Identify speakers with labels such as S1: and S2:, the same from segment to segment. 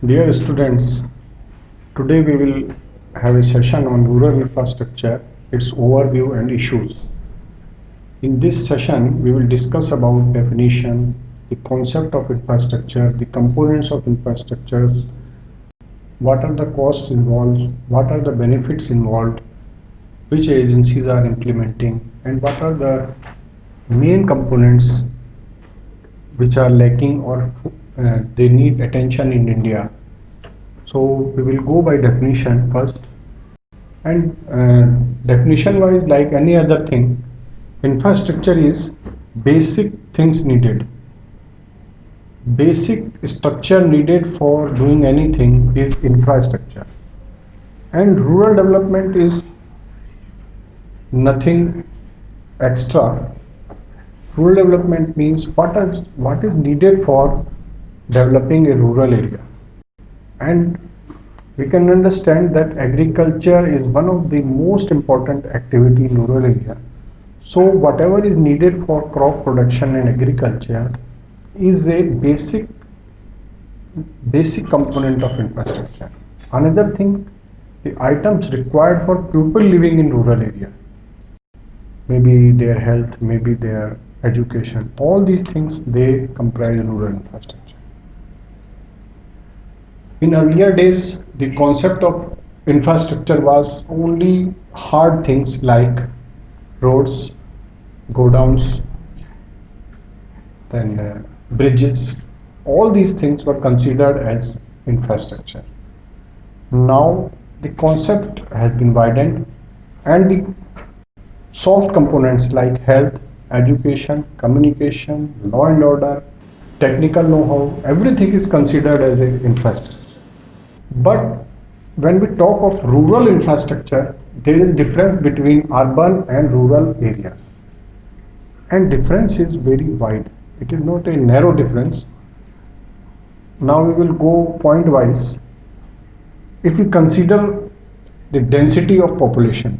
S1: Dear students, today we will have a session on rural infrastructure, its overview and issues. In this session, we will discuss about definition, the concept of infrastructure, the components of infrastructures, what are the costs involved, what are the benefits involved, which agencies are implementing, and what are the main components which are lacking or they need attention in India. So we will go by definition first, and definition wise, like any other thing, infrastructure is basic things needed. Basic structure needed for doing anything is infrastructure, and rural development is nothing extra. Rural development means what is needed for developing a rural area. And we can understand that agriculture is one of the most important activity in rural area. So whatever is needed for crop production and agriculture is a basic component of infrastructure. Another thing, the items required for people living in rural area, maybe their health, maybe their education, all these things, they comprise rural infrastructure. In earlier days, the concept of infrastructure was only hard things like roads, godowns, then bridges. All these things were considered as infrastructure. Now the concept has been widened, and the soft components like health, education, communication, law and order, technical know-how, everything is considered as an infrastructure. But when we talk of rural infrastructure, there is difference between urban and rural areas. And difference is very wide. It is not a narrow difference. Now we will go point wise. If we consider the density of population,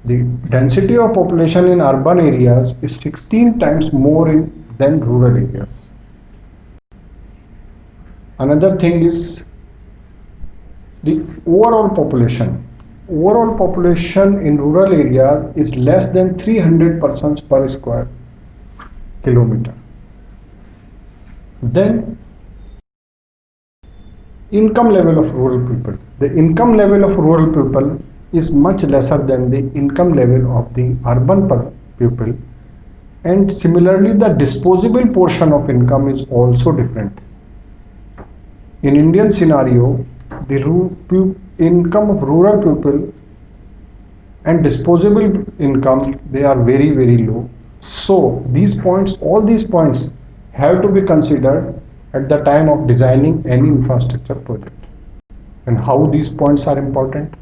S1: the density of population in urban areas is 16 times more than rural areas. Another thing is the overall population. Overall population in rural areas is less than 300 persons per square kilometer. Then income level of rural people. The income level of rural people is much lesser than the income level of the urban people, and similarly the disposable portion of income is also different. In Indian scenario, the income of rural people and disposable income, they are very, very low. So these points, all these points have to be considered at the time of designing any infrastructure project. And how these points are important?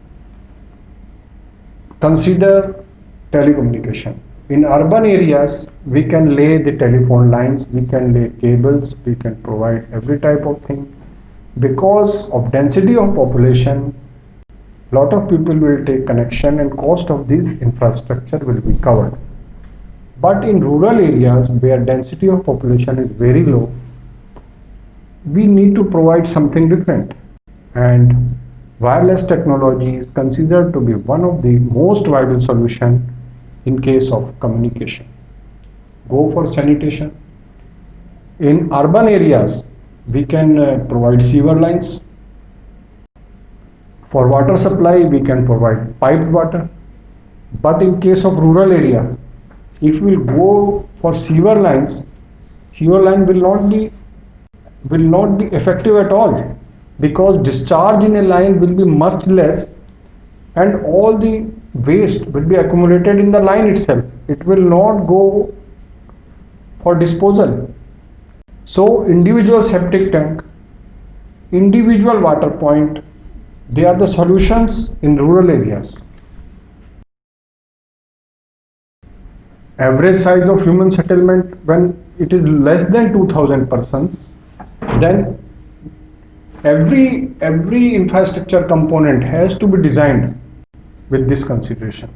S1: Consider telecommunication. In urban areas, we can lay the telephone lines, we can lay cables, we can provide every type of thing. Because of density of population, lot of people will take connection and cost of this infrastructure will be covered. But in rural areas where density of population is very low, we need to provide something different. And wireless technology is considered to be one of the most viable solution in case of communication. Go for sanitation. In urban areas, we can provide sewer lines. For water supply, we can provide piped water. But in case of rural area, if we go for sewer lines, sewer line will not be effective at all, because discharge in a line will be much less, and all the waste will be accumulated in the line itself. It will not go for disposal. So individual septic tank, individual water point, they are the solutions in rural areas. Average size of human settlement, when it is less than 2000 persons, then every infrastructure component has to be designed with this consideration.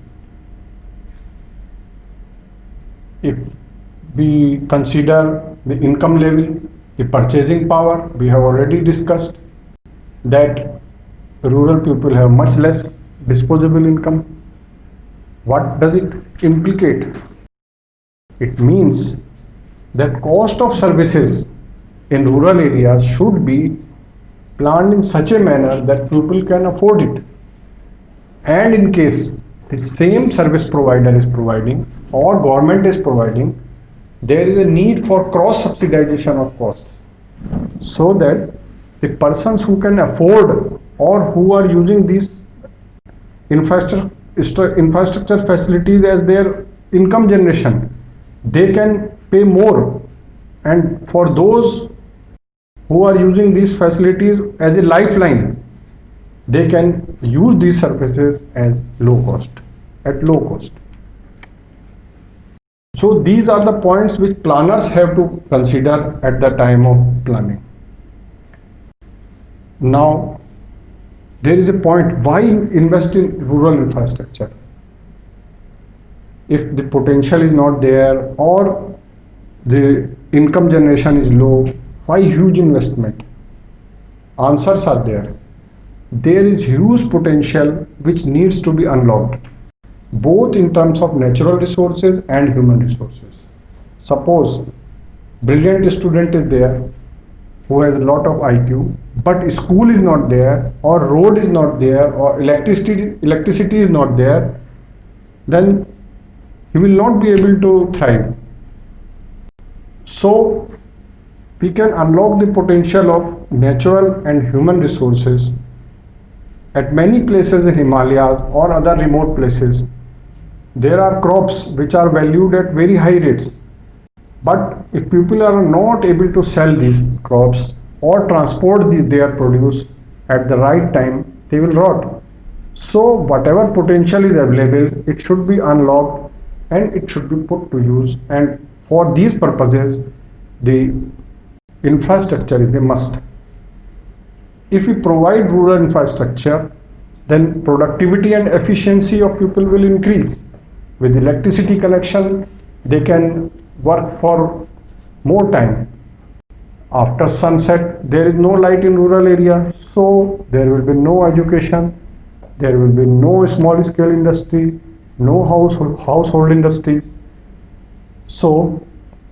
S1: If we consider the income level, The purchasing power, we have already discussed that rural people have much less disposable income. What does it implicate? It means that cost of services in rural areas should be planned in such a manner that people can afford it. And in case the same service provider is providing or government is providing, there is a need for cross subsidization of costs, so that the persons who can afford or who are using these infrastructure facilities as their income generation, they can pay more, and for those who are using these facilities as a lifeline, they can use these services as at low cost. So these are the points which planners have to consider at the time of planning. Now, there is a point, why invest in rural infrastructure? If the potential is not there or the income generation is low, why huge investment? Answers are there. There is huge potential which needs to be unlocked, both in terms of natural resources and human resources. Suppose brilliant student is there who has a lot of IQ, but school is not there, or road is not there, or electricity is not there, then he will not be able to thrive. So we can unlock the potential of natural and human resources at many places in Himalayas or other remote places. There are crops which are valued at very high rates, but if people are not able to sell these crops or transport their produce at the right time, they will rot. So whatever potential is available, it should be unlocked and it should be put to use, and for these purposes the infrastructure is a must. If we provide rural infrastructure, then productivity and efficiency of people will increase. With electricity connection, they can work for more time. After sunset, there is no light in rural area, so there will be no education, there will be no small scale industry, no household industries. So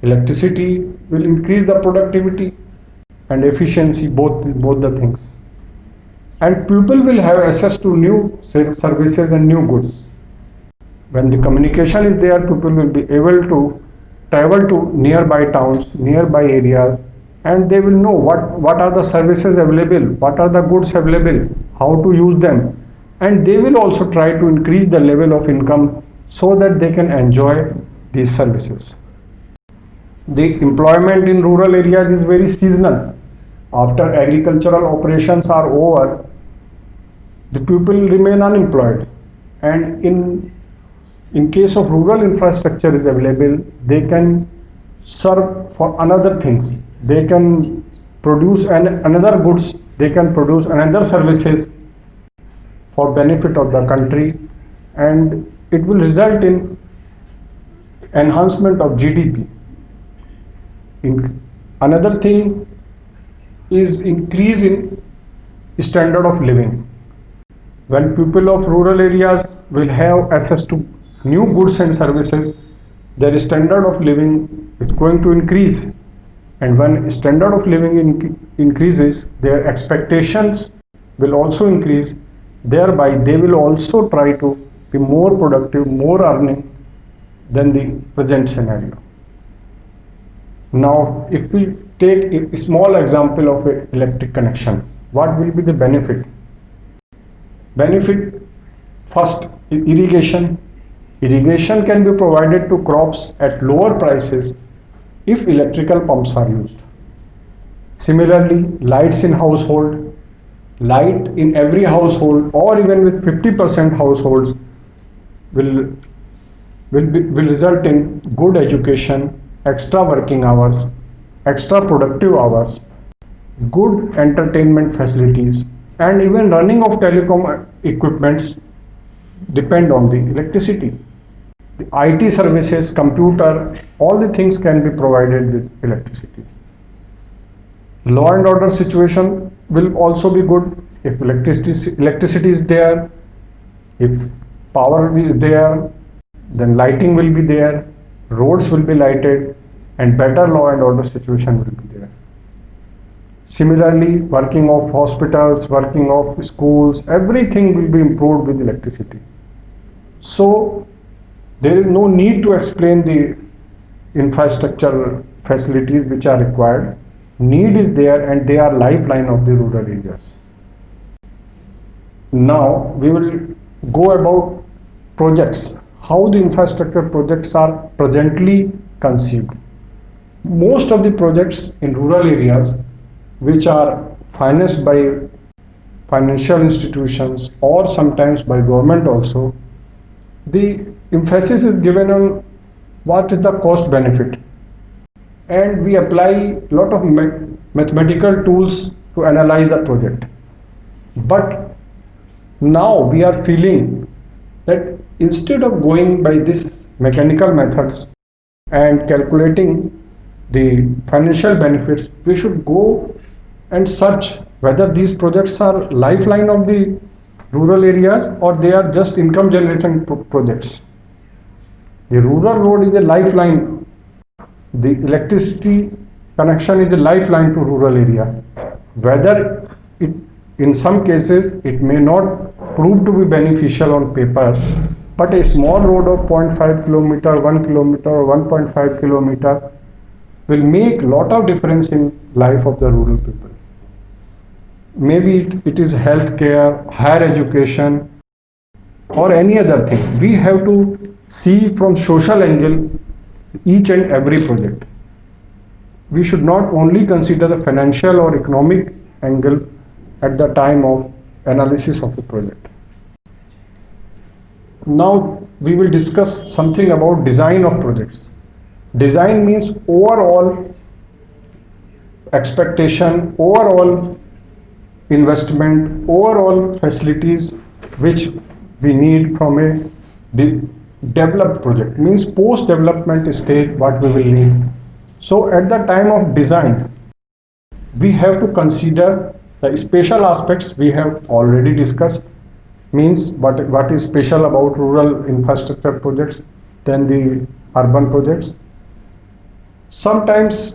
S1: electricity will increase the productivity and efficiency, both the things. And people will have access to new services and new goods. When the communication is there, people will be able to travel to nearby towns, nearby areas, and they will know what are the services available, what are the goods available, how to use them, and they will also try to increase the level of income so that they can enjoy these services. The employment in rural areas is very seasonal. After agricultural operations are over, the people remain unemployed, and in case of rural infrastructure is available, they can serve for another things. They can produce another goods, they can produce another services for benefit of the country, and it will result in enhancement of GDP. Another thing is increase in standard of living. When people of rural areas will have access to new goods and services, their standard of living is going to increase, and when standard of living increases, their expectations will also increase. Thereby they will also try to be more productive, more earning than the present scenario. Now if we take a small example of an electric connection, what will be the benefit? First, irrigation. Irrigation can be provided to crops at lower prices if electrical pumps are used. Similarly, lights in household, light in every household, or even with 50% households will result in good education, extra working hours, extra productive hours, good entertainment facilities, and even running of telecom equipments depend on the electricity. The IT services, computer, all the things can be provided with electricity. Law and order situation will also be good if electricity is there, if power is there, then lighting will be there, roads will be lighted, and better law and order situation will be there. Similarly, working of hospitals, working of schools, everything will be improved with electricity. So there is no need to explain the infrastructure facilities which are required. Need is there and they are lifeline of the rural areas. Now we will go about projects, how the infrastructure projects are presently conceived. Most of the projects in rural areas which are financed by financial institutions or sometimes by government also, the emphasis is given on what is the cost benefit, and we apply a lot of mathematical tools to analyze the project. But now we are feeling that instead of going by this mechanical methods and calculating the financial benefits, we should go and search whether these projects are lifeline of the rural areas or they are just income generating projects. The rural road is a lifeline. The electricity connection is a lifeline to rural area. Whether it, in some cases, it may not prove to be beneficial on paper, but a small road of 0.5 kilometer, 1 kilometer, or 1.5 kilometer will make lot of difference in life of the rural people. Maybe it is healthcare, higher education, or any other thing. We have to see from social angle each and every project. We should not only consider the financial or economic angle at the time of analysis of the project. Now we will discuss something about design of projects. Design means overall expectation, overall investment, overall facilities which we need from a developed project, means post development stage what we will need. So at the time of design we have to consider the special aspects we have already discussed, means what is special about rural infrastructure projects than the urban projects. Sometimes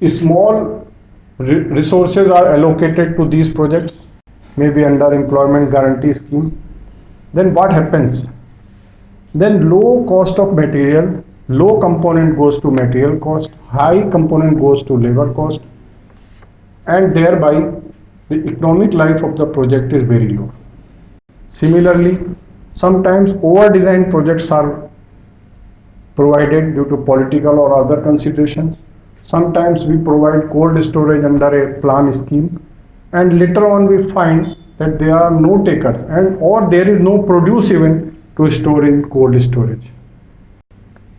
S1: small resources are allocated to these projects, maybe under employment guarantee scheme. Then what happens? Then low cost of material, low component goes to material cost, high component goes to labor cost, and thereby the economic life of the project is very low. Similarly, sometimes over-designed projects are provided due to political or other considerations. Sometimes we provide cold storage under a plan scheme, and later on we find that there are no takers and or there is no produce even to store in cold storage.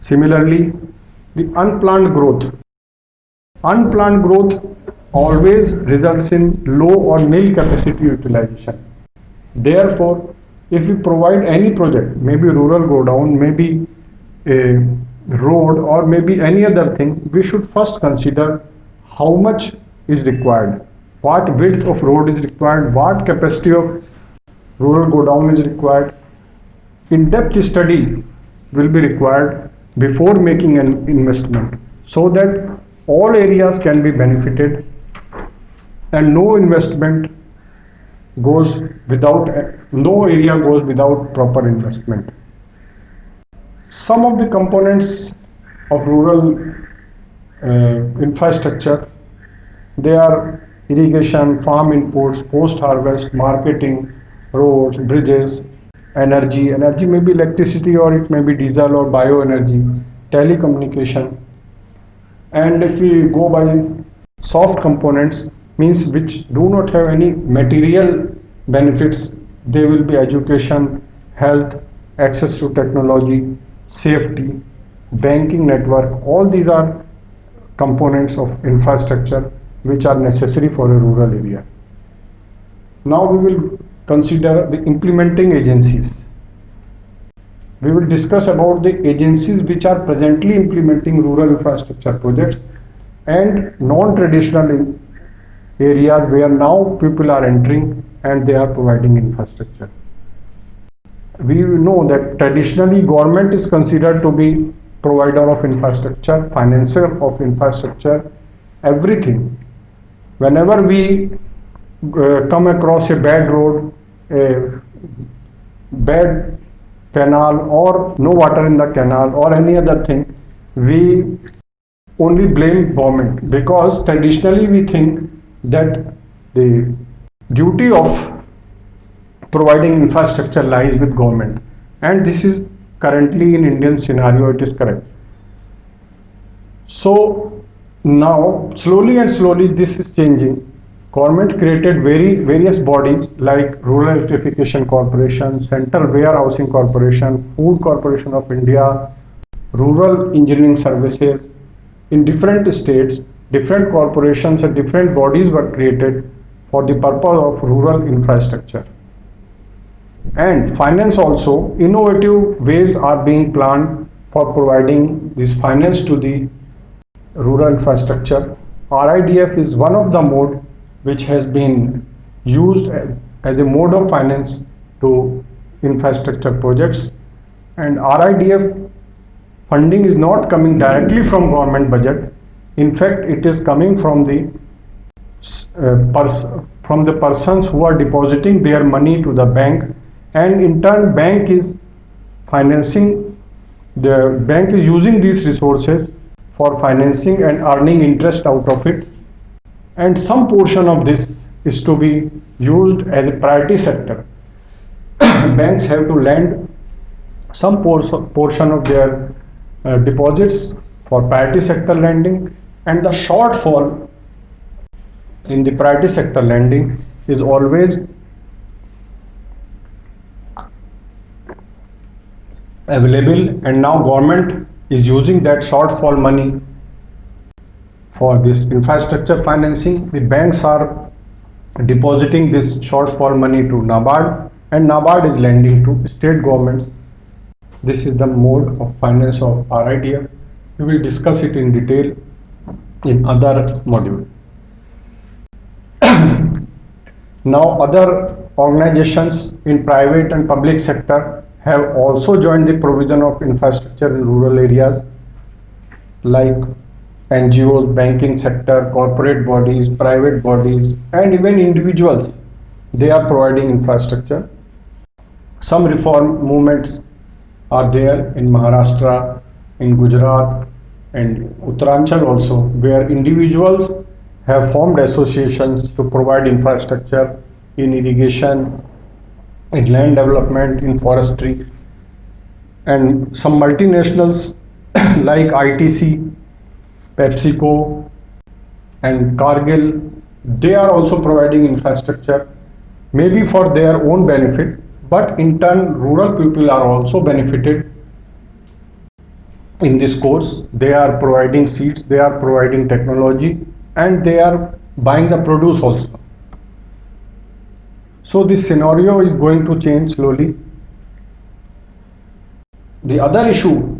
S1: Similarly, the unplanned growth. Unplanned growth always results in low or nil capacity utilization. Therefore, if we provide any project, maybe rural go down, maybe a road or maybe any other thing, we should first consider how much is required, what width of road is required, what capacity of rural go down is required. In-depth study will be required before making an investment so that all areas can be benefited and no investment goes without, no area goes without proper investment. Some of the components of rural infrastructure, they are irrigation, farm inputs, post-harvest, marketing, roads, bridges, energy. Energy may be electricity or it may be diesel or bioenergy, telecommunication. And if we go by soft components, means which do not have any material benefits, they will be education, health, access to technology, safety, banking network. All these are components of infrastructure which are necessary for a rural area. Now we will consider the implementing agencies. We will discuss about the agencies which are presently implementing rural infrastructure projects and non-traditional areas where now people are entering and they are providing infrastructure. We know that traditionally government is considered to be provider of infrastructure, financer of infrastructure, everything. Whenever we come across a bad road, a bad canal or no water in the canal or any other thing, we only blame government, because traditionally we think that the duty of providing infrastructure lies with government, and this is currently in Indian scenario it is correct. So now slowly and slowly this is changing. Government created various bodies like Rural Electrification Corporation, Central Warehousing Corporation, Food Corporation of India, Rural Engineering Services. In different states, different corporations and different bodies were created for the purpose of rural infrastructure. And finance also, innovative ways are being planned for providing this finance to the rural infrastructure. RIDF is one of the mode which has been used as a mode of finance to infrastructure projects, and RIDF funding is not coming directly from government budget. In fact, it is coming from the persons who are depositing their money to the bank, and in turn bank is financing, the bank is using these resources for financing and earning interest out of it, and some portion of this is to be used as a priority sector. Banks have to lend some portion of their deposits for priority sector lending, and the shortfall in the priority sector lending is always available, and now government is using that shortfall money for this infrastructure financing. The banks are depositing this shortfall money to NABARD, and NABARD is lending to state governments. This is the mode of finance of RIDF. We will discuss it in detail in other module. Now other organizations in private and public sector have also joined the provision of infrastructure in rural areas, like NGOs, banking sector, corporate bodies, private bodies, and even individuals. They are providing infrastructure. Some reform movements are there in Maharashtra, in Gujarat, and Uttaranchal also, where individuals have formed associations to provide infrastructure in irrigation, in land development, in forestry, and some multinationals like ITC, PepsiCo, and Cargill, they are also providing infrastructure, maybe for their own benefit, but in turn rural people are also benefited in this course. They are providing seeds, they are providing technology, and they are buying the produce also. So this scenario is going to change slowly. The other issue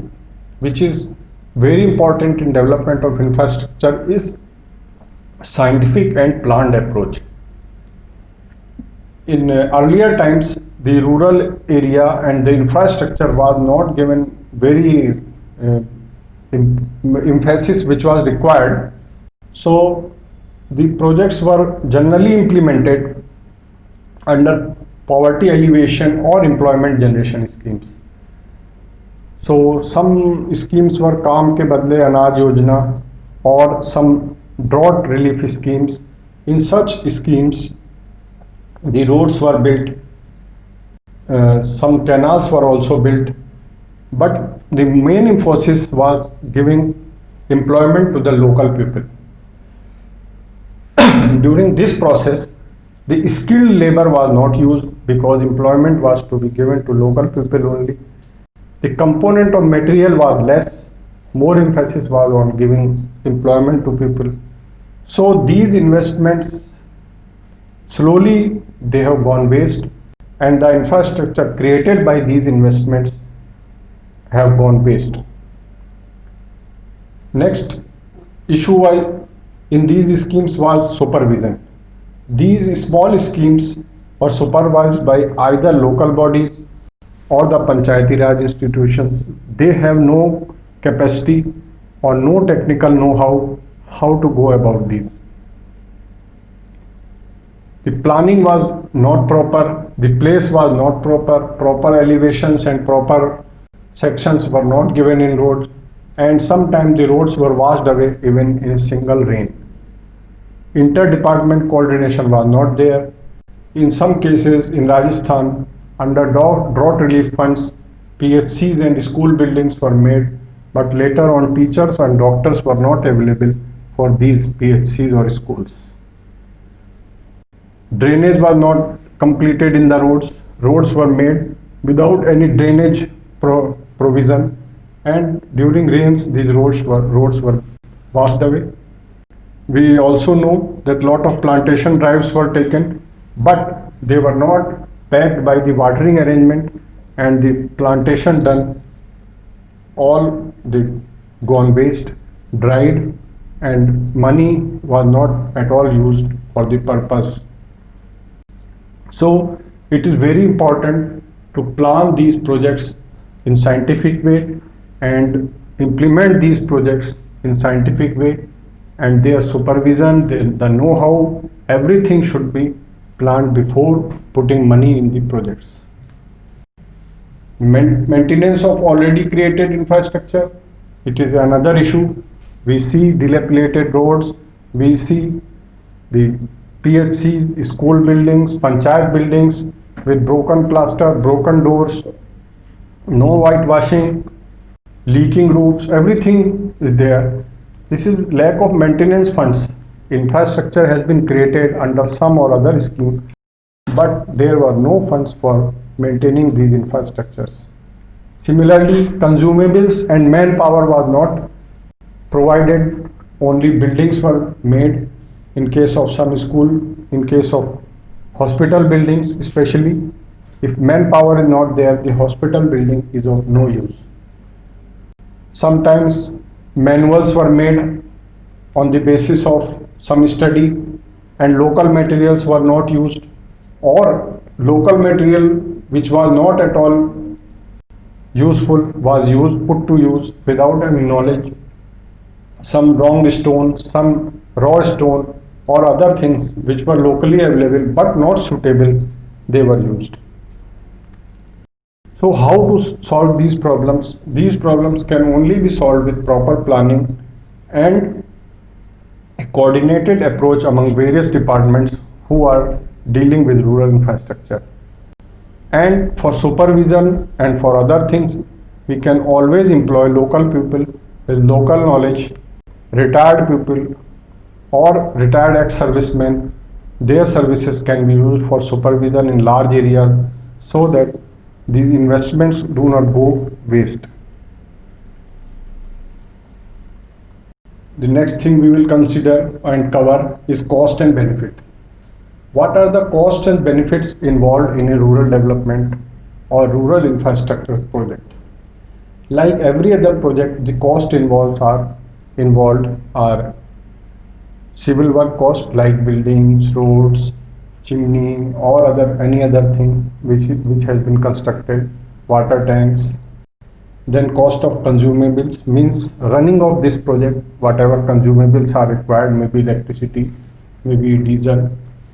S1: which is very important in development of infrastructure is scientific and planned approach. In earlier times, the rural area and the infrastructure was not given very emphasis which was required. So the projects were generally implemented under poverty alleviation or employment generation schemes. So some schemes were Kaam Ke Badle Anaj Yojana or some drought relief schemes. In such schemes, the roads were built, some canals were also built, but the main emphasis was giving employment to the local people. During this process, the skilled labor was not used because employment was to be given to local people only. The component of material was less, more emphasis was on giving employment to people. So these investments slowly they have gone waste, and the infrastructure created by these investments have gone waste. Next issue was in these schemes was supervision. These small schemes are supervised by either local bodies or the Panchayati Raj institutions. They have no capacity or no technical know-how how to go about these. The planning was not proper, the place was not proper elevations and proper sections were not given in roads, and sometimes the roads were washed away even in a single rain. Inter-department coordination was not there. In some cases in Rajasthan, under drought relief funds, PHCs and school buildings were made, but later on teachers and doctors were not available for these PHCs or schools. Drainage was not completed in the roads. Roads were made without any drainage provision, and during rains these roads were washed away. We also know that lot of plantation drives were taken, but they were not backed by the watering arrangement, and the plantation done all the gone waste, dried, and money was not at all used for the purpose. So it is very important to plan these projects in scientific way and implement these projects in scientific way, and their supervision, the know-how, everything should be planned before putting money in the projects. Maintenance of already created infrastructure, it is another issue. We see dilapidated roads, we see the PHCs, school buildings, panchayat buildings with broken plaster, broken doors, no whitewashing, leaking roofs, everything is there. This is lack of maintenance funds. Infrastructure has been created under some or other scheme, but there were no funds for maintaining these infrastructures. Similarly, consumables and manpower was not provided, only buildings were made in case of some school, in case of hospital buildings especially. If manpower is not there, the hospital building is of no use. Sometimes manuals were made on the basis of some study and local materials were not used, or local material which was not at all useful was put to use without any knowledge. Some wrong stone, some raw stone or other things which were locally available but not suitable, they were used. So how to solve these problems? These problems can only be solved with proper planning and a coordinated approach among various departments who are dealing with rural infrastructure. And for supervision and for other things, we can always employ local people with local knowledge, retired people or retired ex-servicemen. Their services can be used for supervision in large areas so that these investments do not go waste. The next thing we will consider and cover is cost and benefit. What are the costs and benefits involved in a rural development or rural infrastructure project? Like every other project, the cost involved are civil work cost like buildings, roads, chimney or any other thing which has been constructed, water tanks. Then cost of consumables means running of this project, whatever consumables are required, maybe electricity, maybe diesel,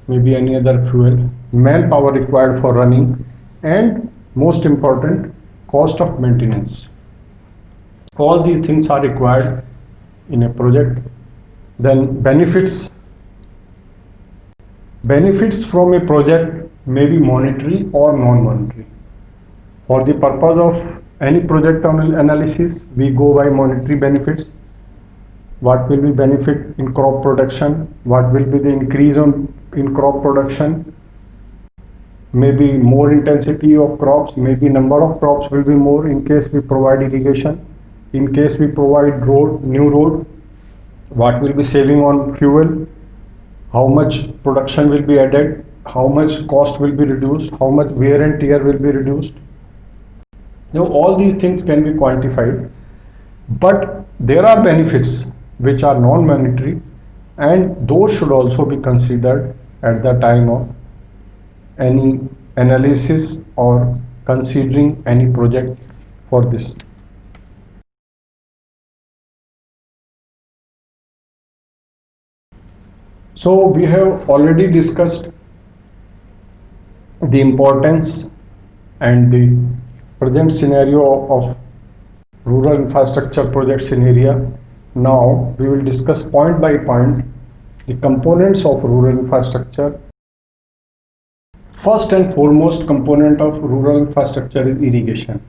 S1: maybe any other fuel, manpower required for running, and most important, cost of maintenance. All these things are required in a project. Then benefits from a project may be monetary or non-monetary. For the purpose of any project analysis, we go by monetary benefits. What will be benefit in crop production? What will be the increase in crop production? Maybe more intensity of crops, maybe number of crops will be more in case we provide irrigation. In case we provide new road, what will be saving on fuel? How much production will be added? How much cost will be reduced? How much wear and tear will be reduced? Now all these things can be quantified, but there are benefits which are non-monetary and those should also be considered at the time of any analysis or considering any project for this. So we have already discussed the importance and the present scenario of rural infrastructure projects in area. Now we will discuss point by point the components of rural infrastructure. First and foremost component of rural infrastructure is irrigation,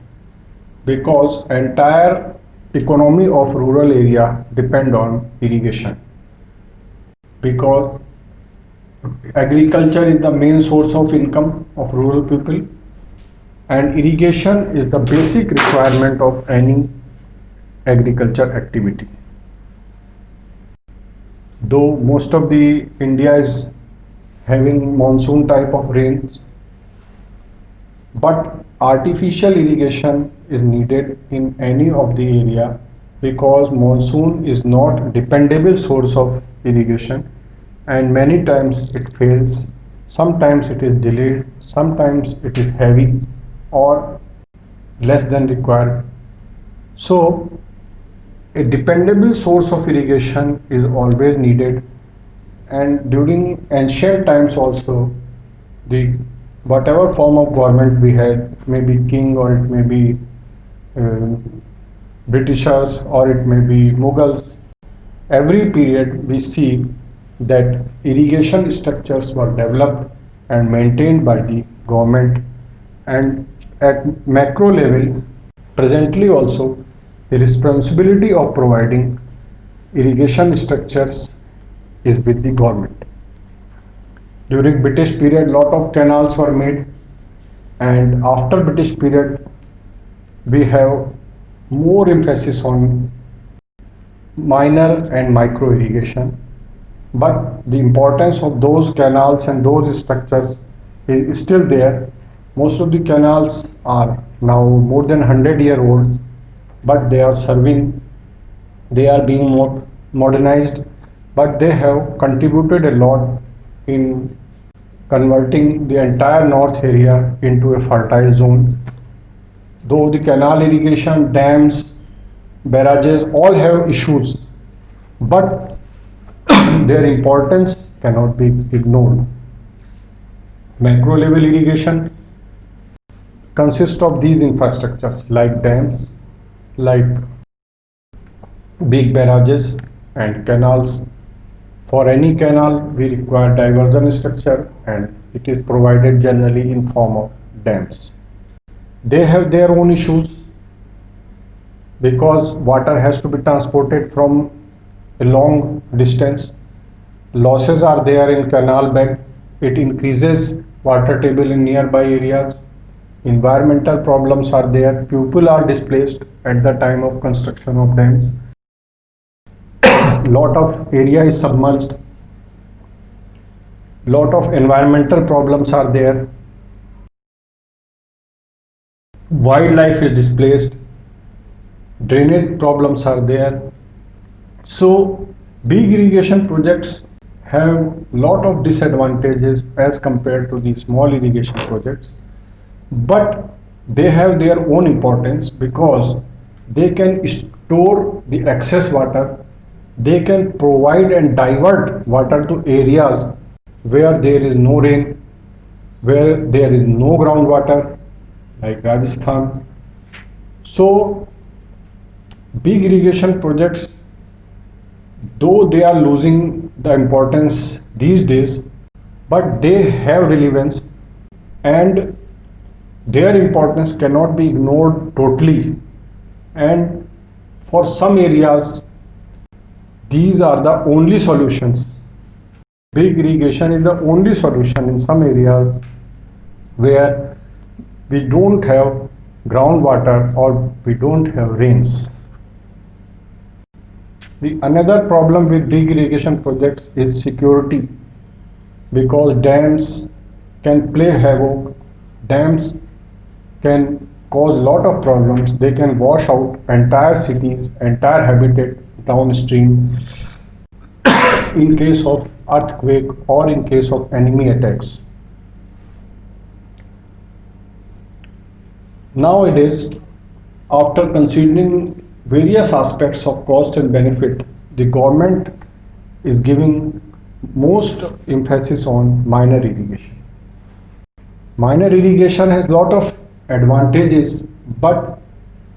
S1: because entire economy of rural area depend on irrigation, because agriculture is the main source of income of rural people, and irrigation is the basic requirement of any agriculture activity. Though most of the India is having monsoon type of rains, but artificial irrigation is needed in any of the area, because monsoon is not dependable source of irrigation, and many times it fails, sometimes it is delayed, sometimes it is heavy or less than required. So a dependable source of irrigation is always needed, and during ancient times also, the whatever form of government we had, it may be king or it may be Britishers or it may be Mughals, every period we see that irrigation structures were developed and maintained by the government, and at macro level presently also the responsibility of providing irrigation structures is with the government. During British period lot of canals were made, and after British period we have more emphasis on minor and micro irrigation, but the importance of those canals and those structures is still there. Most of the canals are now more than 100-year old, but they are serving, they are being modernized, but they have contributed a lot in converting the entire north area into a fertile zone. Though the canal irrigation, dams, barrages all have issues, but their importance cannot be ignored. Macro level irrigation consists of these infrastructures like dams, like big barrages and canals. For any canal we require diversion structure, and it is provided generally in form of dams. They have their own issues, because water has to be transported from a long distance. Losses are there in canal bed, it increases water table in nearby areas. Environmental problems are there, people are displaced at the time of construction of dams. Lot of area is submerged, lot of environmental problems are there, wildlife is displaced, drainage problems are there. So big irrigation projects have lot of disadvantages as compared to the small irrigation projects, but they have their own importance, because they can store the excess water, they can provide and divert water to areas where there is no rain, where there is no groundwater, like Rajasthan. So big irrigation projects, though they are losing the importance these days, but they have relevance, and their importance cannot be ignored totally. And for some areas these are the only solutions. Big irrigation is the only solution in some areas where we don't have groundwater or we don't have rains. The another problem with big irrigation projects is security, because dams can play havoc, dams can cause lot of problems, they can wash out entire cities, entire habitat downstream. in case of earthquake or in case of enemy attacks. Nowadays, after considering various aspects of cost and benefit, the government is giving most emphasis on minor irrigation. Minor irrigation has lot of advantages, but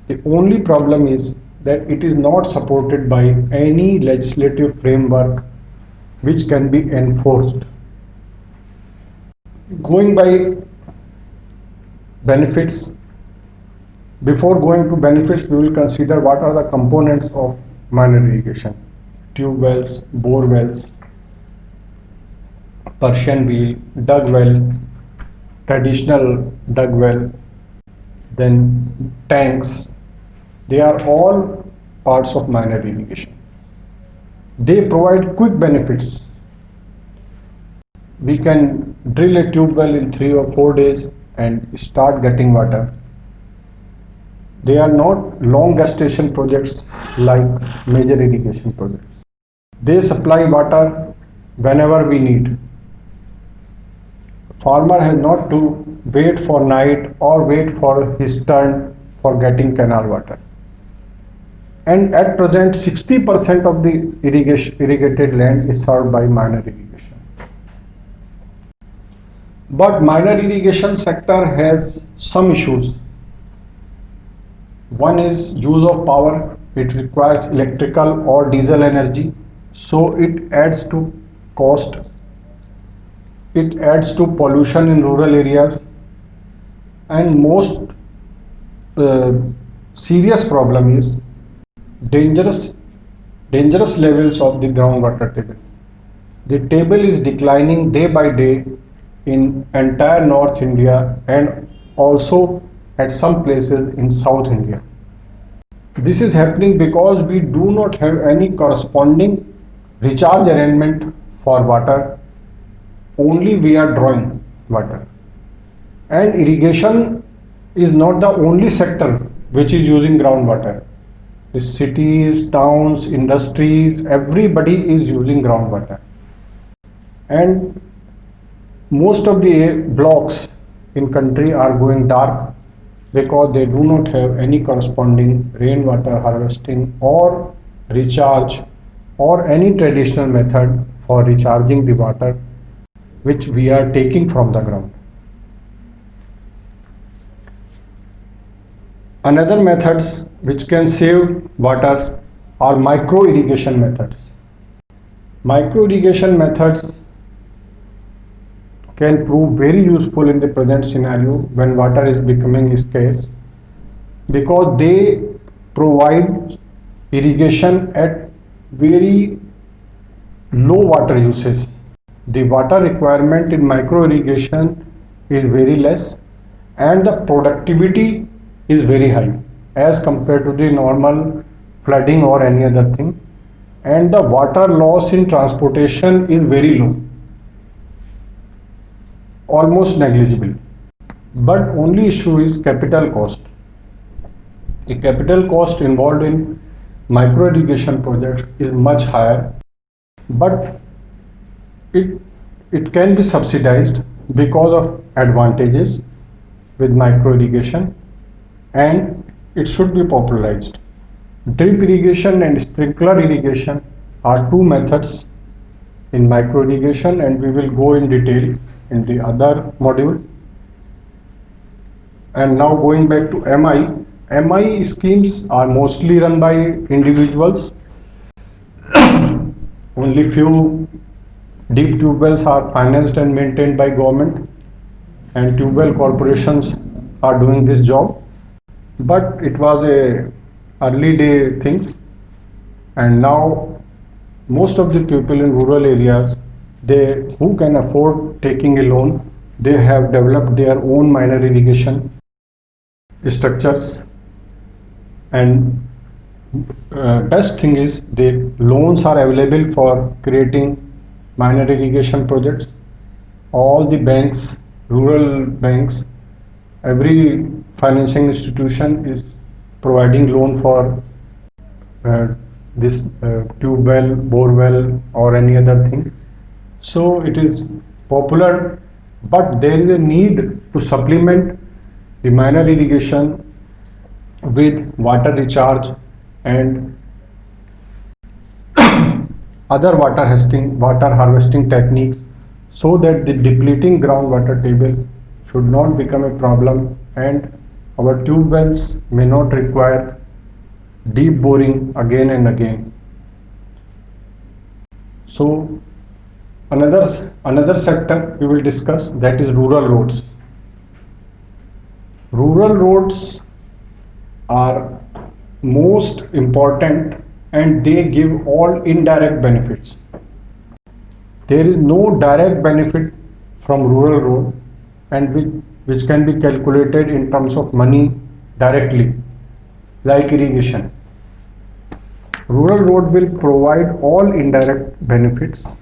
S1: the only problem is that it is not supported by any legislative framework which can be enforced. Going by benefits, before going to benefits, we will consider what are the components of minor irrigation. Tube wells, bore wells, Persian wheel, dug well, traditional dug well, then tanks. They are all parts of minor irrigation. They provide quick benefits. We can drill a tube well in 3 or 4 days and start getting water. They are not long gestation projects like major irrigation projects. They supply water whenever we need. Farmer has not to wait for night or wait for his turn for getting canal water. And at present 60% of the irrigated land is served by minor irrigation. But minor irrigation sector has some issues. One is use of power. It requires electrical or diesel energy, so it adds to cost. It adds to pollution in rural areas, and most serious problem is dangerous levels of the groundwater table. The table is declining day by day in entire North India and also at some places in South India. This is happening because we do not have any corresponding recharge arrangement for water. Only we are drawing water. And irrigation is not the only sector which is using groundwater. The cities, towns, industries, everybody is using groundwater. And most of the blocks in country are going dark because they do not have any corresponding rainwater harvesting or recharge or any traditional method for recharging the water which we are taking from the ground. Another methods which can save water are micro irrigation methods. Micro irrigation methods can prove very useful in the present scenario when water is becoming scarce, because they provide irrigation at very low water usage. The water requirement in micro irrigation is very less and the productivity is very high as compared to the normal flooding or any other thing, and the water loss in transportation is very low, almost negligible. But only issue is capital cost. The capital cost involved in micro irrigation projects is much higher, but it can be subsidized because of advantages with micro irrigation, and it should be popularized. Drip irrigation and sprinkler irrigation are two methods in micro irrigation, and we will go in detail in the other module. And now going back to MI schemes are mostly run by individuals. Only few deep tube wells are financed and maintained by government, and tube well corporations are doing this job. But it was a early day things, and now most of the people in rural areas, they who can afford taking a loan, they have developed their own minor irrigation structures. And best thing is the loans are available for creating minor irrigation projects. All the banks, rural banks, every financing institution is providing loan for this tube well, bore well, or any other thing. So it is popular, but there is a need to supplement the minor irrigation with water recharge and other water harvesting techniques, so that the depleting groundwater table should not become a problem and our tube wells may not require deep boring again and again. So another sector we will discuss, that is rural roads. Rural roads are most important and they give all indirect benefits. There is no direct benefit from rural road, and which can be calculated in terms of money directly, like irrigation. Rural road will provide all indirect benefits,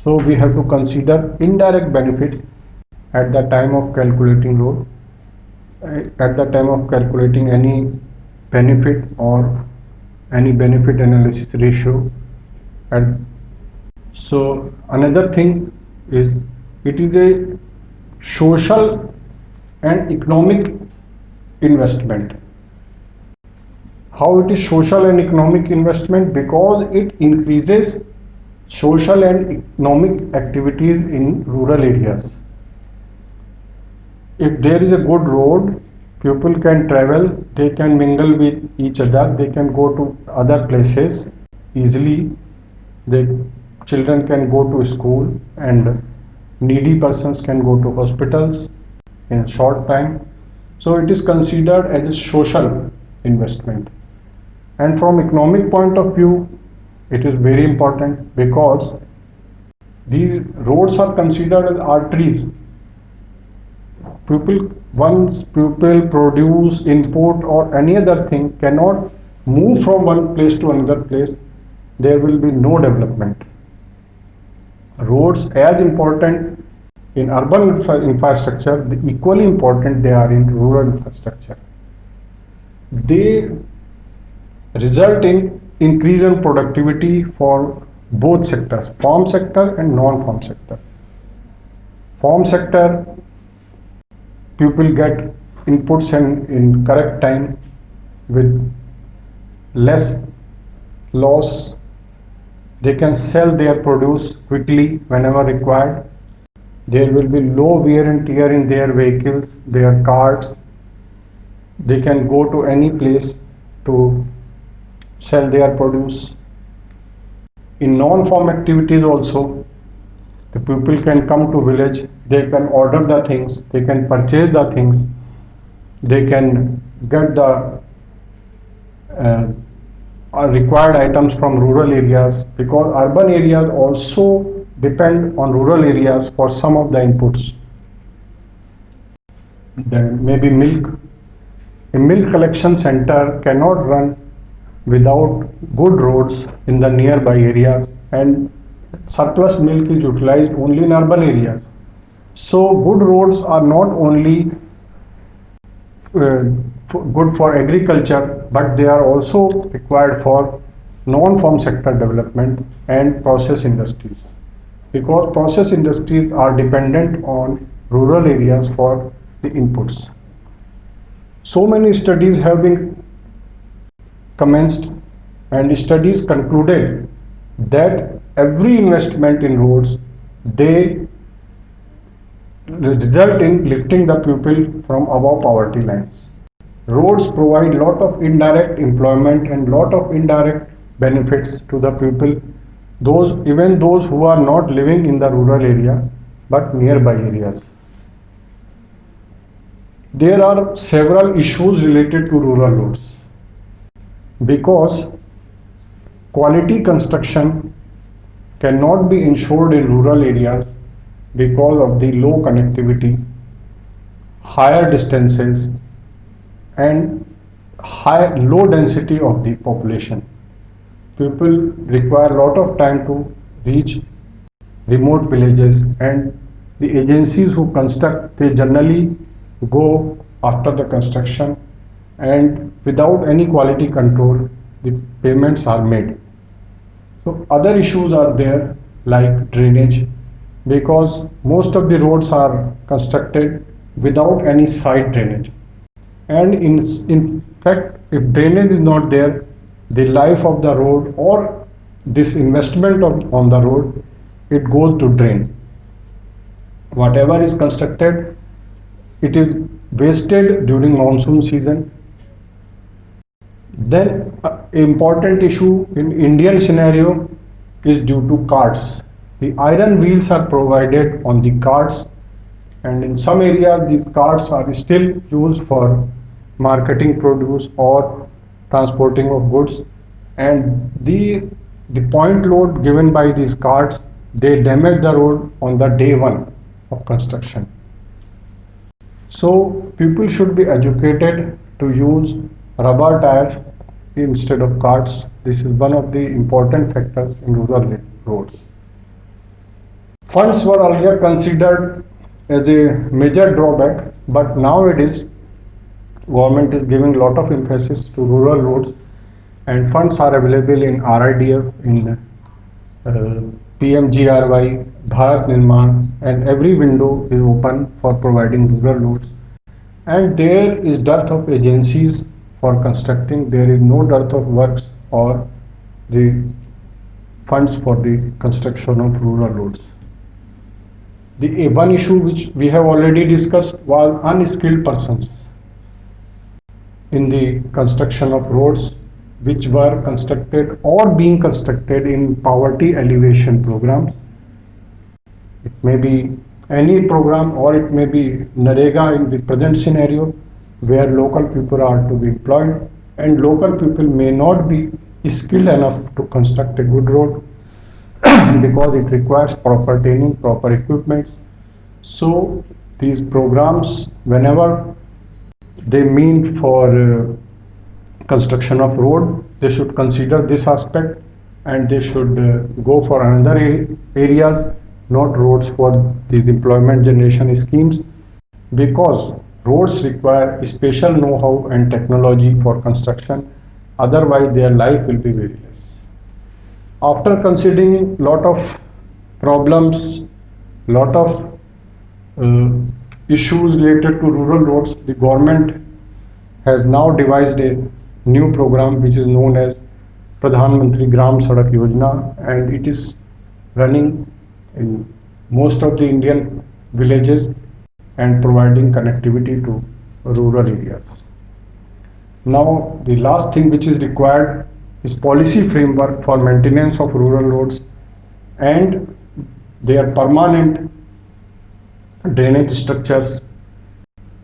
S1: so we have to consider indirect benefits at the time of calculating road, at the time of calculating any benefit or any benefit analysis ratio. And so another thing is, it is a social and economic investment. How it is social and economic investment? Because it increases social and economic activities in rural areas. If there is a good road, people can travel, they can mingle with each other, they can go to other places easily, children can go to school and needy persons can go to hospitals in a short time. So it is considered as a social investment. And from economic point of view, it is very important because these roads are considered as arteries. Once people produce, import or any other thing cannot move from one place to another place, there will be no development. Roads as important in urban infrastructure, equally important they are in rural infrastructure. They result in increase in productivity for both sectors, farm sector and non-farm sector. Farm sector, people get inputs in correct time with less loss. They can sell their produce quickly whenever required. There will be low wear and tear in their vehicles, their carts. They can go to any place to sell their produce. In non-farm activities also, the people can come to village, they can order the things, they can purchase the things, they can get the required items from rural areas, because urban areas also depend on rural areas for some of the inputs. Then maybe milk. A milk collection center cannot run without good roads in the nearby areas, and surplus milk is utilized only in urban areas. So good roads are not only good for agriculture, but they are also required for non-farm sector development and process industries, because process industries are dependent on rural areas for the inputs. So many studies have been commenced and studies concluded that every investment in roads, they result in lifting the people from above poverty lines. Roads provide lot of indirect employment and lot of indirect benefits to the people, even those who are not living in the rural area but nearby areas. There are several issues related to rural roads, because quality construction cannot be ensured in rural areas because of the low connectivity, higher distances and low density of the population. People require a lot of time to reach remote villages, and the agencies who construct, they generally go after the construction and without any quality control, the payments are made. So other issues are there like drainage, because most of the roads are constructed without any side drainage. And in fact, if drainage is not there, the life of the road or this investment on the road, it goes to drain. Whatever is constructed, it is wasted during monsoon season. Then important issue in Indian scenario is due to carts. The iron wheels are provided on the carts, and in some areas these carts are still used for marketing produce or transporting of goods, and the point load given by these carts, they damage the road on the day one of construction. So people should be educated to use rubber tires instead of carts. This is one of the important factors in rural roads. Funds were earlier considered as a major drawback, but nowadays government is giving a lot of emphasis to rural roads, and funds are available in RIDF, in PMGRY, Bharat Nirman, and every window is open for providing rural roads. And there is dearth of agencies for constructing. There is no dearth of works or the funds for the construction of rural roads. The one issue which we have already discussed was unskilled persons in the construction of roads, which were constructed or being constructed in poverty alleviation programs. It may be any program, or it may be NREGA in the present scenario, where local people are to be employed, and local people may not be skilled enough to construct a good road because it requires proper training, proper equipment. So these programs, whenever they mean for construction of road, they should consider this aspect, and they should go for another areas, not roads, for these employment generation schemes, because roads require special know-how and technology for construction, otherwise their life will be very less. After considering lot of problems, lot of issues related to rural roads, the government has now devised a new program which is known as Pradhan Mantri Gram Sadak Yojana, and it is running in most of the Indian villages and providing connectivity to rural areas. Now the last thing which is required is policy framework for maintenance of rural roads and their permanent drainage structures,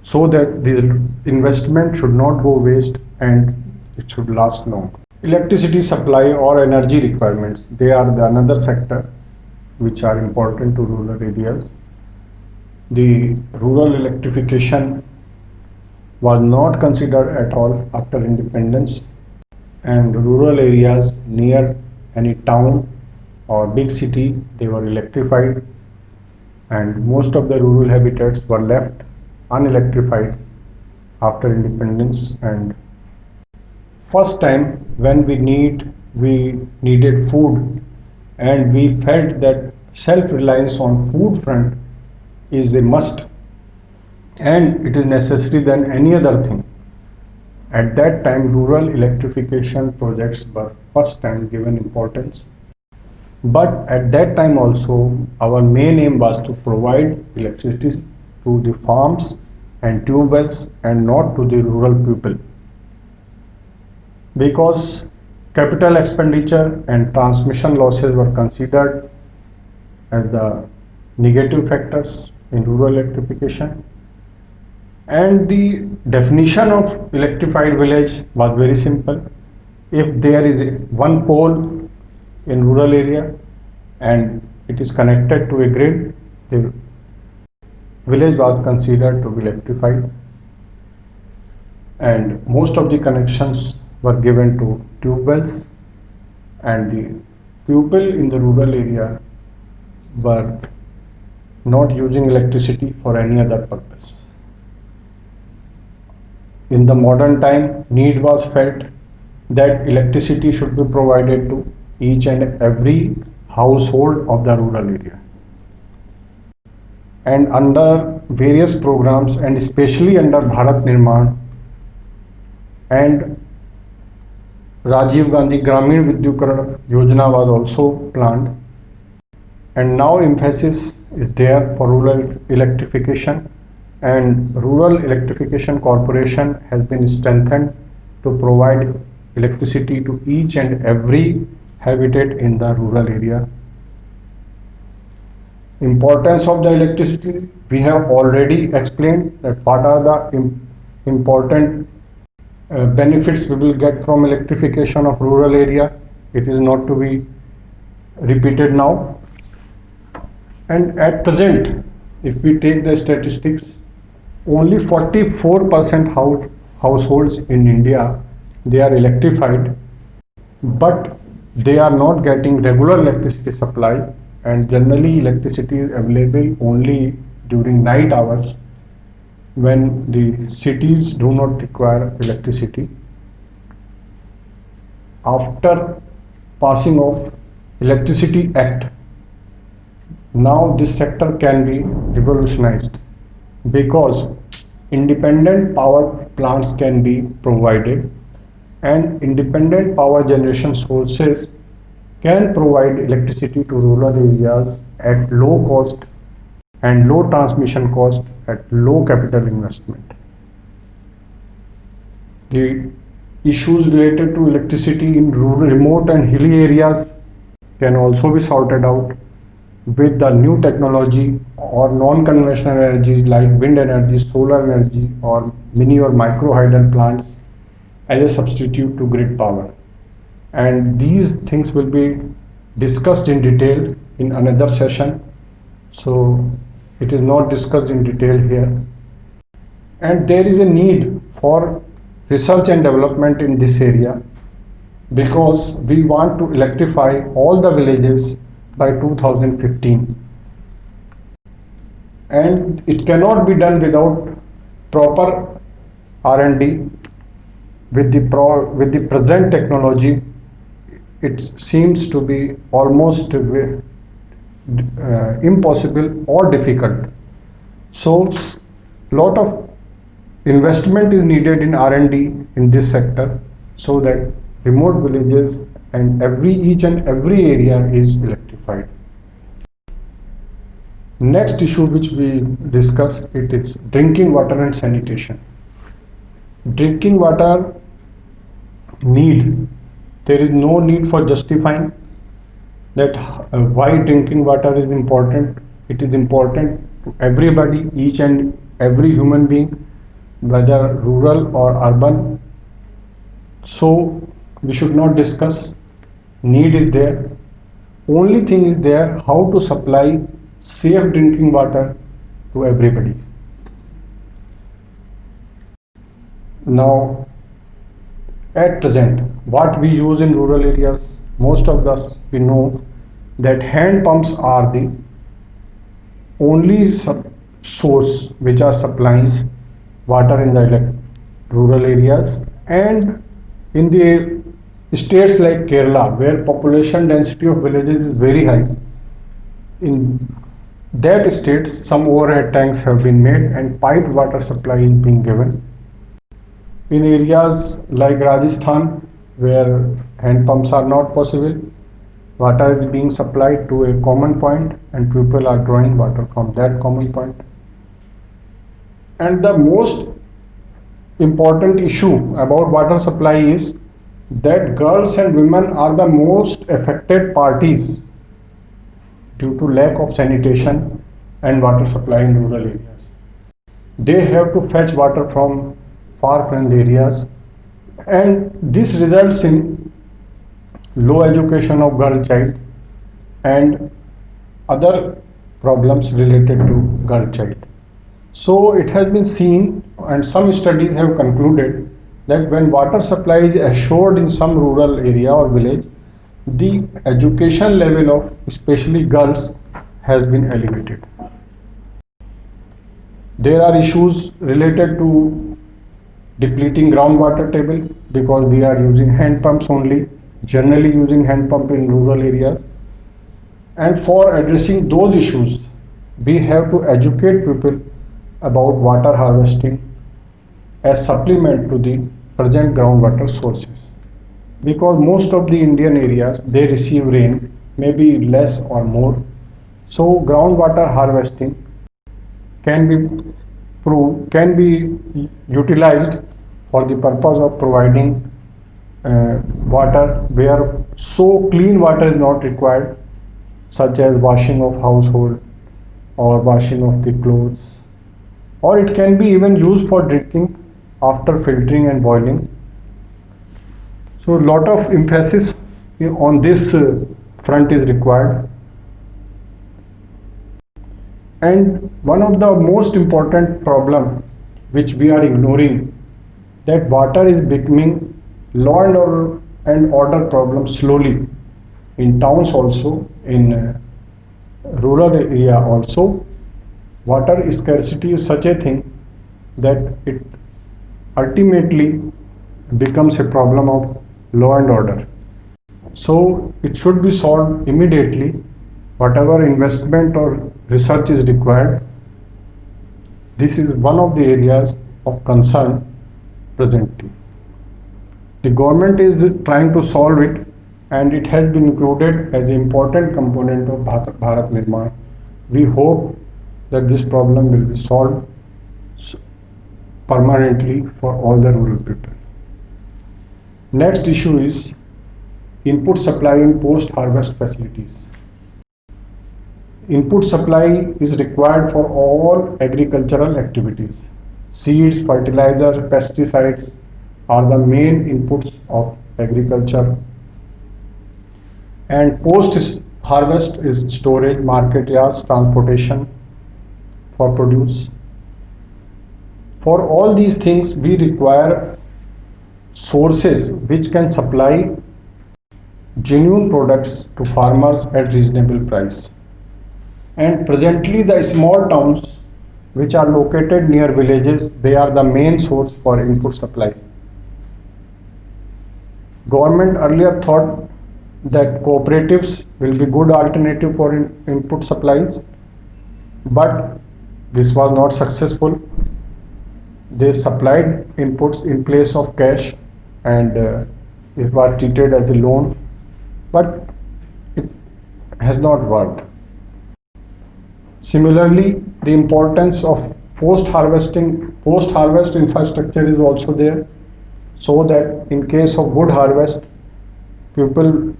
S1: so that the investment should not go waste and it should last long. Electricity supply or energy requirements, they are the another sector which are important to rural areas. The rural electrification was not considered at all after independence, and rural areas near any town or big city, they were electrified, and most of the rural habitats were left unelectrified after independence. And first time when we needed food, and we felt that self-reliance on food front is a must, and it is necessary than any other thing. At that time, rural electrification projects were first time given importance. But at that time also, our main aim was to provide electricity to the farms and tube wells and not to the rural people. Because capital expenditure and transmission losses were considered as the negative factors in rural electrification. And the definition of electrified village was very simple. If there is one pole in rural area and it is connected to a grid, the village was considered to be electrified, and most of the connections were given to tube wells, and the people in the rural area were not using electricity for any other purpose. In the modern time, need was felt that electricity should be provided to each and every household of the rural area. And under various programs, and especially under Bharat Nirman and Rajiv Gandhi Gramin Vidyutikaran Yojana was also planned, and now emphasis is there for rural electrification, and Rural Electrification Corporation has been strengthened to provide electricity to each and every habitat in the rural area. Importance of the electricity, we have already explained that what are the important benefits we will get from electrification of rural area. It is not to be repeated now. And at present, if we take the statistics, only 44% households in India, they are electrified, but they are not getting regular electricity supply, and generally electricity is available only during night hours when the cities do not require electricity. After passing of Electricity Act, now this sector can be revolutionized because independent power plants can be provided, and independent power generation sources can provide electricity to rural areas at low cost and low transmission cost at low capital investment. The issues related to electricity in rural, remote and hilly areas can also be sorted out with the new technology or non-conventional energies like wind energy, solar energy, or mini or micro hydel plants as a substitute to grid power. And these things will be discussed in detail in another session, so it is not discussed in detail here. And there is a need for research and development in this area because we want to electrify all the villages by 2015, and it cannot be done without proper R&D. With the present technology, it seems to be almost impossible or difficult. So lot of investment is needed in R&D in this sector so that remote villages and each and every area is electrified. Next issue which we discuss, it is drinking water and sanitation. Drinking water need, there is no need for justifying that why drinking water is important. It is important to everybody, each and every human being, whether rural or urban. So we should not discuss. Need is there. Only thing is there how to supply safe drinking water to everybody. Now, at present, what we use in rural areas, most of us we know that hand pumps are the only source which are supplying water in the rural areas, and in the states like Kerala, where population density of villages is very high, in that state some overhead tanks have been made and piped water supply is being given. In areas like Rajasthan, where hand pumps are not possible, water is being supplied to a common point and people are drawing water from that common point. And the most important issue about water supply is that girls and women are the most affected parties due to lack of sanitation and water supply in rural areas. They have to fetch water from far-flung areas, and this results in low education of girl child and other problems related to girl child. So it has been seen, and some studies have concluded, that when water supply is assured in some rural area or village, the education level of especially girls has been elevated. There are issues related to depleting groundwater table because we are using hand pumps only, generally using hand pump in rural areas. And for addressing those issues, we have to educate people about water harvesting as supplement to the present groundwater sources. Because most of the Indian areas, they receive rain, maybe less or more. So groundwater harvesting can be can be utilized for the purpose of providing water where so clean water is not required, such as washing of household or washing of the clothes, or it can be even used for drinking after filtering and boiling. So a lot of emphasis on this front is required. And one of the most important problem which we are ignoring, that water is becoming law and order problem slowly in towns also, in rural area also. Water scarcity is such a thing that it ultimately becomes a problem of law and order. So it should be solved immediately. Whatever investment or research is required, this is one of the areas of concern presently. The government is trying to solve it, and it has been included as an important component of Bharat Nirman. We hope that this problem will be solved permanently for all the rural people. Next issue is input supply in post-harvest facilities. Input supply is required for all agricultural activities. Seeds, fertilizer, pesticides are the main inputs of agriculture. And post-harvest is storage, market yards, transportation for produce. For all these things, we require sources which can supply genuine products to farmers at reasonable price. And presently the small towns which are located near villages, they are the main source for input supply. Government earlier thought that cooperatives will be good alternative for input supplies, but this was not successful. They supplied inputs in place of cash, and it was treated as a loan, but it has not worked. Similarly, the importance of post-harvest infrastructure is also there, so that in case of good harvest, people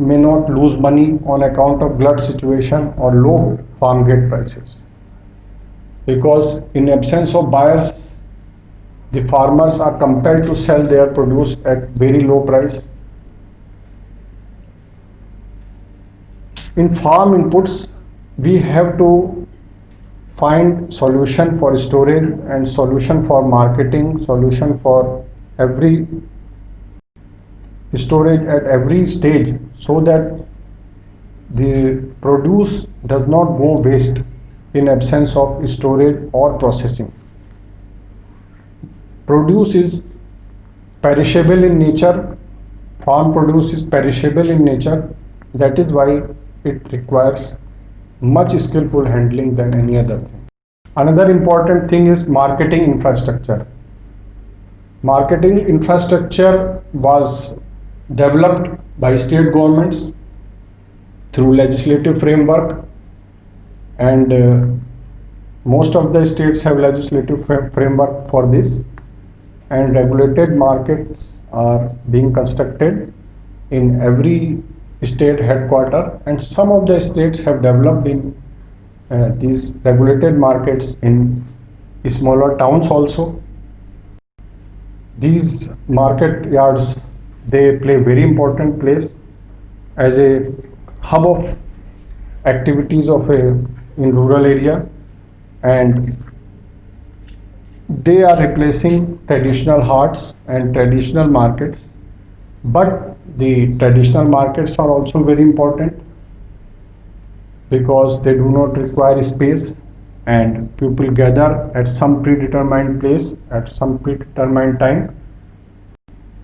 S1: may not lose money on account of glut situation or low farm gate prices. Because in absence of buyers, the farmers are compelled to sell their produce at very low price. In farm inputs, we have to find solution for storage and solution for marketing, solution for every storage at every stage, so that the produce does not go waste in absence of storage or processing. Produce is perishable in nature, farm produce is perishable in nature, that is why it requires much skillful handling than any other thing. Another important thing is marketing infrastructure. Marketing infrastructure was developed by state governments through legislative framework, and most of the states have legislative framework for this, and regulated markets are being constructed in every state headquarter, and some of the states have developed in these regulated markets in smaller towns also. These market yards, they play very important place as a hub of activities of in rural area, and they are replacing traditional haats and traditional markets. But the traditional markets are also very important because they do not require space. and people gather at some predetermined place at some predetermined time,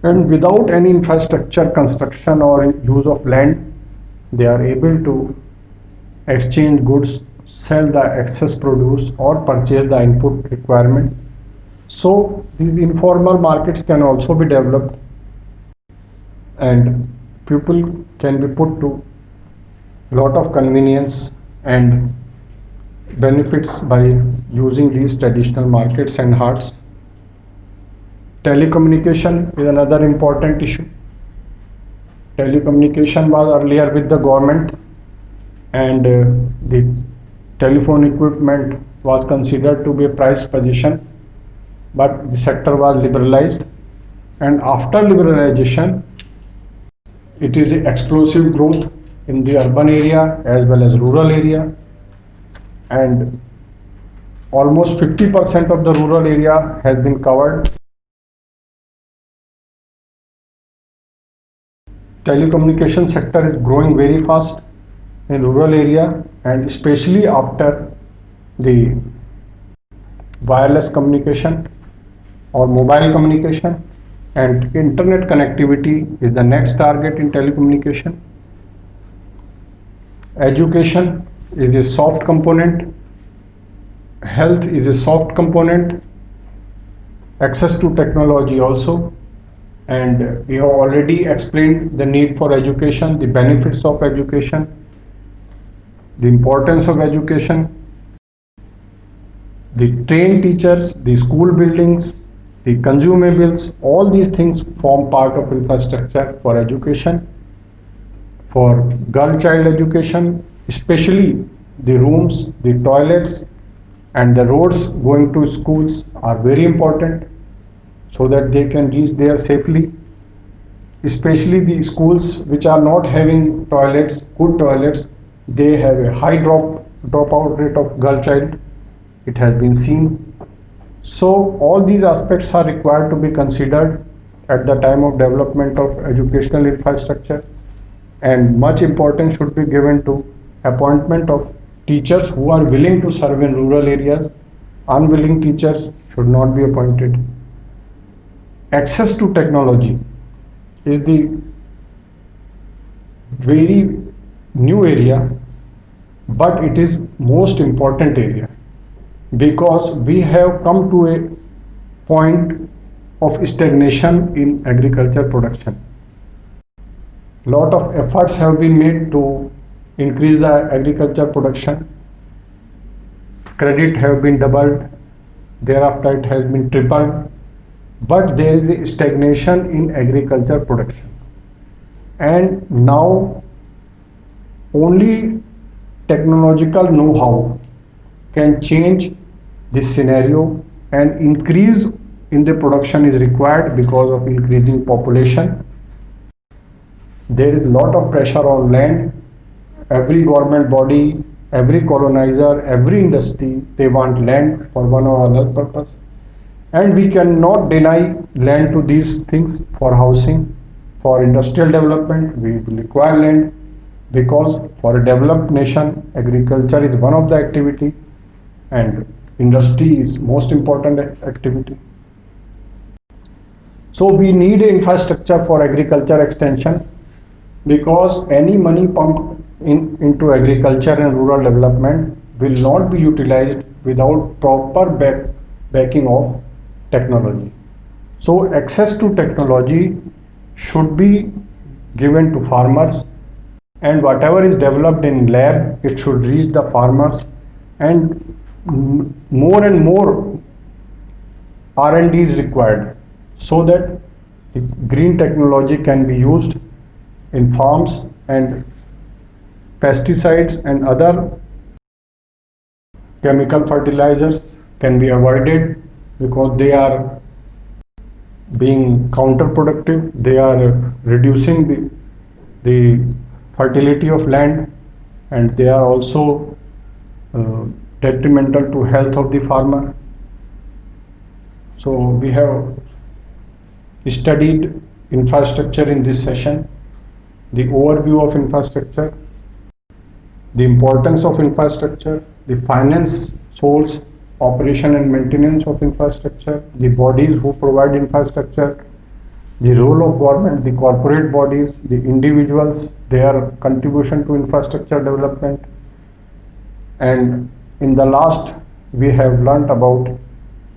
S1: and without any infrastructure construction or use of land, they are able to exchange goods, sell the excess produce, or purchase the input requirement. So these informal markets can also be developed, and people can be put to lot of convenience and benefits by using these traditional markets and hearts. Telecommunication is another important issue. Telecommunication was earlier with the government, and the telephone equipment was considered to be a prized possession, but the sector was liberalized, and after liberalization it is explosive growth in the urban area as well as rural area, and almost 50% of the rural area has been covered. Telecommunication sector is growing very fast in rural area, and especially after the wireless communication or mobile communication, and internet connectivity is the next target in telecommunication. Education is a soft component, health is a soft component, access to technology also, and we have already explained the need for education, the benefits of education, the importance of education, the trained teachers, the school buildings, the consumables, all these things form part of infrastructure for education. For girl child education, especially the rooms, the toilets, and the roads going to schools are very important so that they can reach there safely. Especially the schools which are not having toilets, good toilets, they have a high dropout rate of girl child. It has been seen. So all these aspects are required to be considered at the time of development of educational infrastructure, and much importance should be given to appointment of teachers who are willing to serve in rural areas. Unwilling teachers should not be appointed. Access to technology is the very new area, but it is most important area, because we have come to a point of stagnation in agriculture production. Lot of efforts have been made to increase the agriculture production. Credit have been doubled, thereafter it has been tripled, but there is a stagnation in agriculture production. And now only technological know-how can change this scenario, and increase in the production is required because of increasing population. There is a lot of pressure on land. Every government body, every colonizer, every industry, they want land for one or another purpose, and we cannot deny land to these things. For housing, for industrial development, we will require land, because for a developed nation agriculture is one of the activity, and industry is most important activity. So we need infrastructure for agriculture extension, because any money pumped into agriculture and rural development will not be utilized without proper backing of technology. So access to technology should be given to farmers, and whatever is developed in lab, it should reach the farmers, and more and more R&D is required so that the green technology can be used in farms, and pesticides and other chemical fertilizers can be avoided, because they are being counterproductive. They are reducing the fertility of land, and they are also detrimental to health of the farmer. So we have studied infrastructure in this session, the overview of infrastructure, the importance of infrastructure, the finance source, operation and maintenance of infrastructure, the bodies who provide infrastructure, the role of government, the corporate bodies, the individuals, their contribution to infrastructure development, and in the last we have learnt about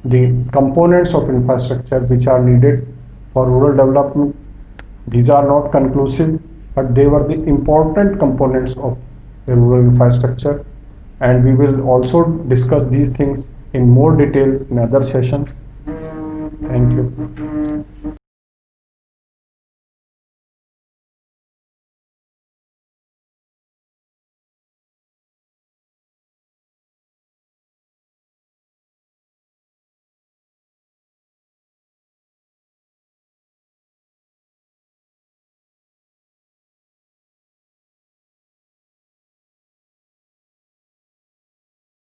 S1: the components of infrastructure which are needed for rural development. These are not conclusive, but they were the important components of the rural infrastructure, and we will also discuss these things in more detail in other sessions. Thank you.